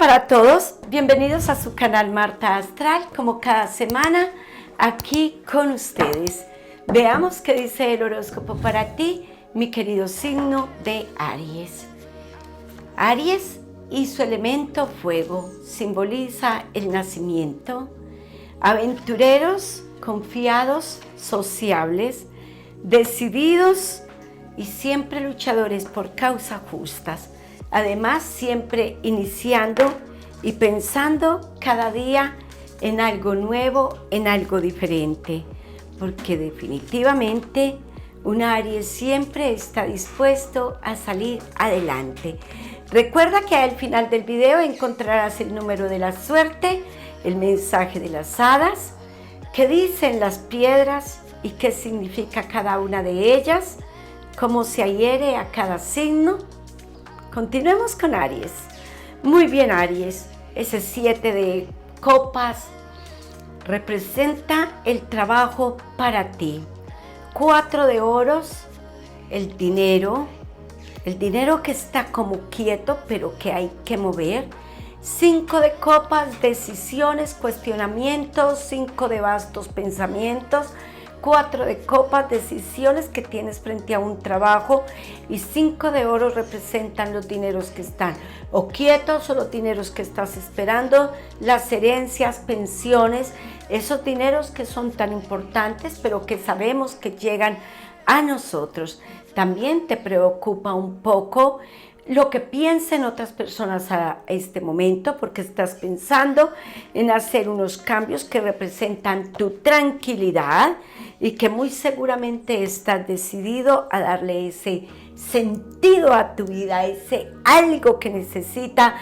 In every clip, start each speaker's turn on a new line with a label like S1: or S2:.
S1: para todos, bienvenidos a su canal Marta Astral, como cada semana aquí con ustedes. Veamos qué dice el horóscopo para ti, mi querido signo de Aries. Aries y su elemento fuego simboliza el nacimiento. Aventureros, confiados, sociables, decididos y siempre luchadores por causas justas. Además, siempre iniciando y pensando cada día en algo nuevo, en algo diferente, porque definitivamente un Aries siempre está dispuesto a salir adelante. Recuerda que al final del video encontrarás el número de la suerte, el mensaje de las hadas, qué dicen las piedras y qué significa cada una de ellas, cómo se adhiere a cada signo. Continuemos con Aries. Muy bien, Aries. Ese 7 de copas representa el trabajo para ti. 4 de oros, el dinero que está como quieto, pero que hay que mover. 5 de copas, decisiones, cuestionamientos. 5 de bastos, pensamientos. 4 de copas, decisiones que tienes frente a un trabajo, y 5 de oros representan los dineros que están o quietos o los dineros que estás esperando, las herencias, pensiones, esos dineros que son tan importantes pero que sabemos que llegan a nosotros. También te preocupa un poco lo que piensen otras personas a este momento, porque estás pensando en hacer unos cambios que representan tu tranquilidad y que muy seguramente estás decidido a darle ese sentido a tu vida, ese algo que necesita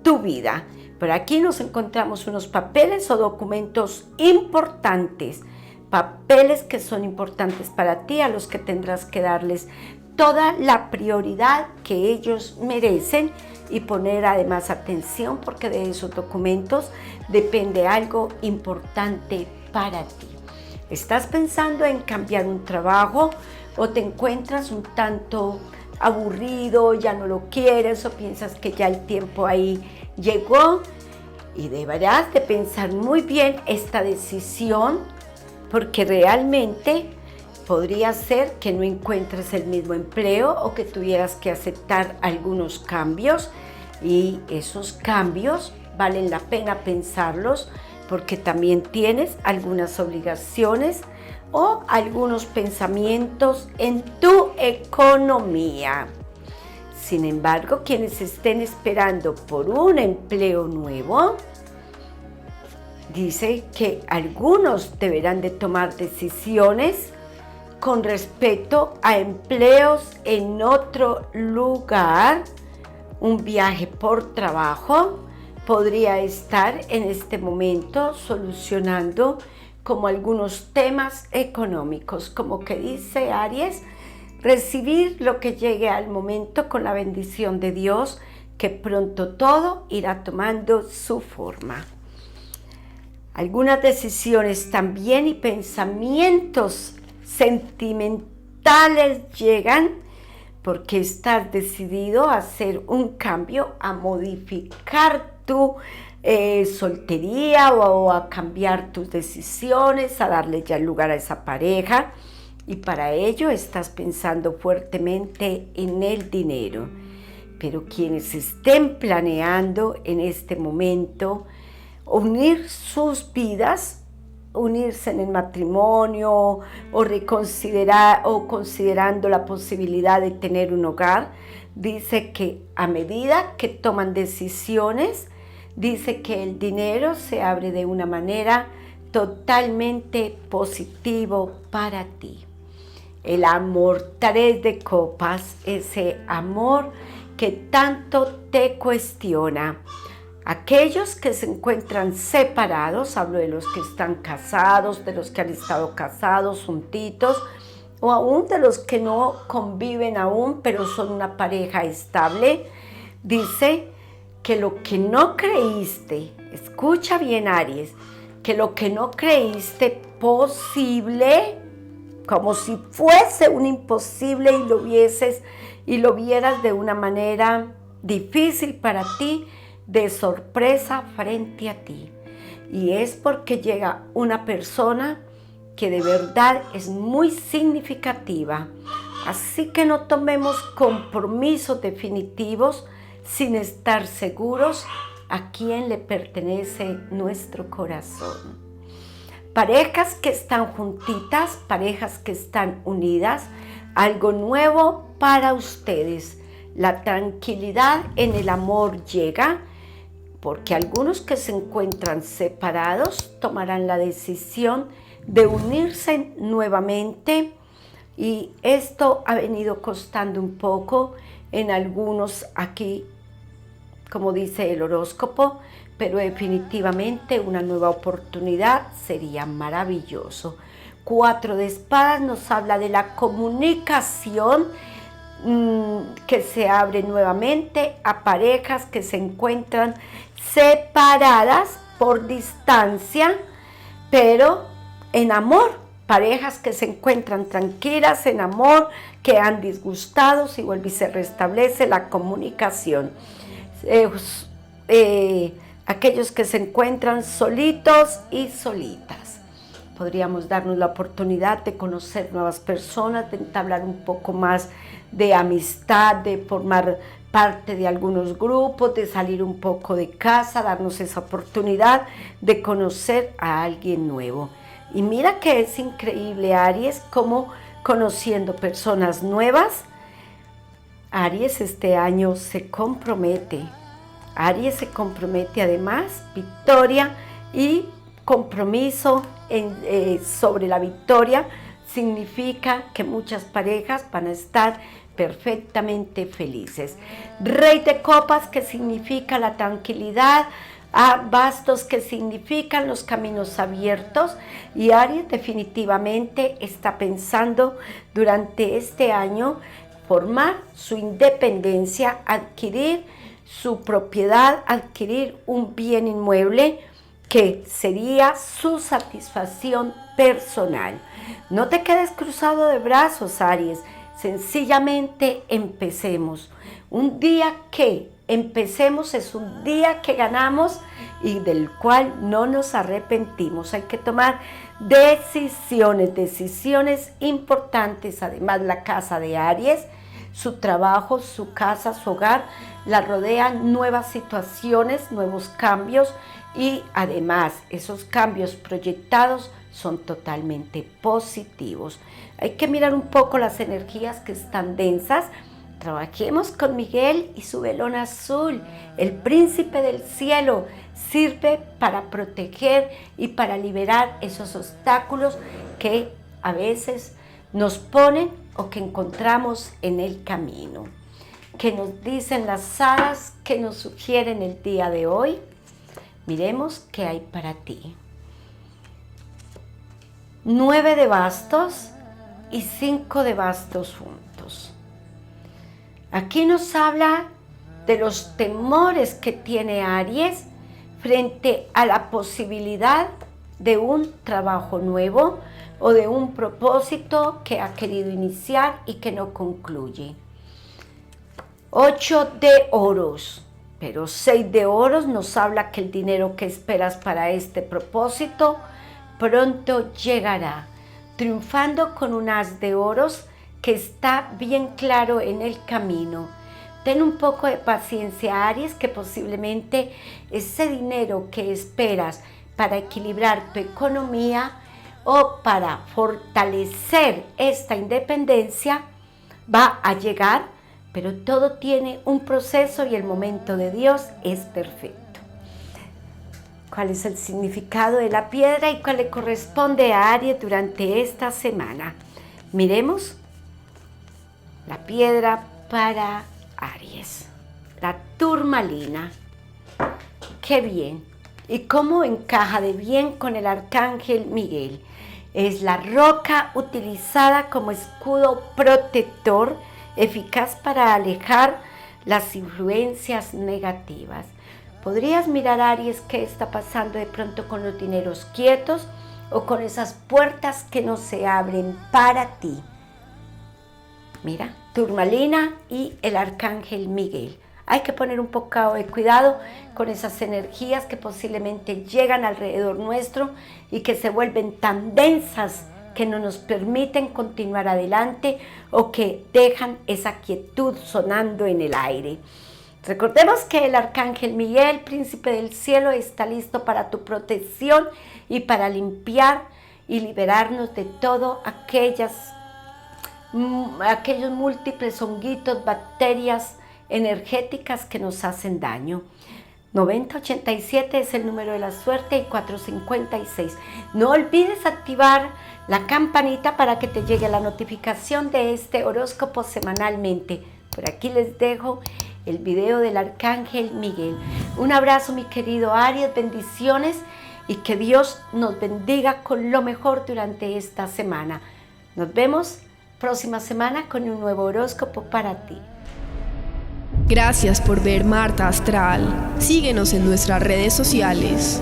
S1: tu vida. Por aquí nos encontramos unos papeles o documentos importantes, papeles que son importantes para ti, a los que tendrás que darles toda la prioridad que ellos merecen y poner además atención, porque de esos documentos depende algo importante para ti. ¿Estás pensando en cambiar un trabajo o te encuentras un tanto aburrido, ya no lo quieres o piensas que ya el tiempo ahí llegó? Y deberás de pensar muy bien esta decisión, porque realmente podría ser que no encuentres el mismo empleo o que tuvieras que aceptar algunos cambios, y esos cambios valen la pena pensarlos, porque también tienes algunas obligaciones o algunos pensamientos en tu economía. Sin embargo, quienes estén esperando por un empleo nuevo, dice que algunos deberán de tomar decisiones con respecto a empleos en otro lugar. Un viaje por trabajo podría estar en este momento solucionando como algunos temas económicos, como que dice Aries, recibir lo que llegue al momento con la bendición de Dios, que pronto todo irá tomando su forma. Algunas decisiones también y pensamientos sentimentales llegan, porque estás decidido a hacer un cambio, a modificar tu soltería o a cambiar tus decisiones, a darle ya lugar a esa pareja, y para ello estás pensando fuertemente en el dinero. Pero quienes estén planeando en este momento unir sus vidas, unirse en el matrimonio o reconsiderar o considerando la posibilidad de tener un hogar, dice que a medida que toman decisiones, dice que el dinero se abre de una manera totalmente positivo para ti. El amor, 3 de copas, ese amor que tanto te cuestiona. Aquellos que se encuentran separados, hablo de los que están casados, de los que han estado casados juntitos, o aún de los que no conviven aún, pero son una pareja estable, dice que lo que no creíste, escucha bien Aries, que lo que no creíste posible, como si fuese un imposible y lo vieras de una manera difícil para ti, de sorpresa frente a ti. Y es porque llega una persona que de verdad es muy significativa. Así que no tomemos compromisos definitivos sin estar seguros a quién le pertenece nuestro corazón. Parejas que están juntitas, parejas que están unidas, algo nuevo para ustedes. La tranquilidad en el amor llega, porque algunos que se encuentran separados tomarán la decisión de unirse nuevamente, y esto ha venido costando un poco en algunos aquí, como dice el horóscopo, pero definitivamente una nueva oportunidad sería maravilloso. 4 de espadas nos habla de la comunicación que se abre nuevamente a parejas que se encuentran separadas por distancia, pero en amor. Parejas que se encuentran tranquilas en amor, que han disgustado y vuelve y se restablece la comunicación. Aquellos que se encuentran solitos y solitas. Podríamos darnos la oportunidad de conocer nuevas personas, de entablar un poco más de amistad, de formar parte de algunos grupos, de salir un poco de casa, darnos esa oportunidad de conocer a alguien nuevo. Y mira que es increíble, Aries, como conociendo personas nuevas, Aries este año se compromete. Aries se compromete además, victoria y compromiso sobre la victoria significa que muchas parejas van a estar perfectamente felices. Rey de copas, que significa la tranquilidad, bastos, que significan los caminos abiertos, y Aries definitivamente está pensando durante este año formar su independencia, adquirir su propiedad, adquirir un bien inmueble que sería su satisfacción personal. No te quedes cruzado de brazos, Aries, sencillamente empecemos. Un día que empecemos es un día que ganamos y del cual no nos arrepentimos. Hay que tomar decisiones importantes. Además, la casa de Aries, su trabajo, su casa, su hogar, la rodean nuevas situaciones, nuevos cambios, y además esos cambios proyectados son totalmente positivos. Hay que mirar un poco las energías que están densas. Trabajemos con Miguel y su velón azul. El príncipe del cielo sirve para proteger y para liberar esos obstáculos que a veces nos ponen o que encontramos en el camino. ¿Qué nos dicen las hadas? ¿Qué nos sugieren el día de hoy? Miremos qué hay para ti. 9 de bastos y 5 de bastos juntos. Aquí nos habla de los temores que tiene Aries frente a la posibilidad de un trabajo nuevo o de un propósito que ha querido iniciar y que no concluye. 8 de oros, pero 6 de oros nos habla que el dinero que esperas para este propósito pronto llegará, triunfando con un as de oros que está bien claro en el camino. Ten un poco de paciencia, Aries, que posiblemente ese dinero que esperas para equilibrar tu economía o para fortalecer esta independencia va a llegar, pero todo tiene un proceso y el momento de Dios es perfecto. ¿Cuál es el significado de la piedra y cuál le corresponde a Aries durante esta semana? Miremos la piedra para Aries, la turmalina. ¡Qué bien! ¿Y cómo encaja de bien con el arcángel Miguel? Es la roca utilizada como escudo protector, eficaz para alejar las influencias negativas. ¿Podrías mirar, Aries, qué está pasando de pronto con los dineros quietos o con esas puertas que no se abren para ti? Mira, turmalina y el arcángel Miguel. Hay que poner un poco de cuidado con esas energías que posiblemente llegan alrededor nuestro y que se vuelven tan densas que no nos permiten continuar adelante o que dejan esa quietud sonando en el aire. Recordemos que el Arcángel Miguel, príncipe del cielo, está listo para tu protección y para limpiar y liberarnos de todo aquellos múltiples honguitos, bacterias energéticas que nos hacen daño. 9087 es el número de la suerte y 456. No olvides activar la campanita para que te llegue la notificación de este horóscopo semanalmente. Por aquí les dejo el video del Arcángel Miguel. Un abrazo, mi querido Aries, bendiciones y que Dios nos bendiga con lo mejor durante esta semana. Nos vemos próxima semana con un nuevo horóscopo para ti.
S2: Gracias por ver Marta Astral. Síguenos en nuestras redes sociales.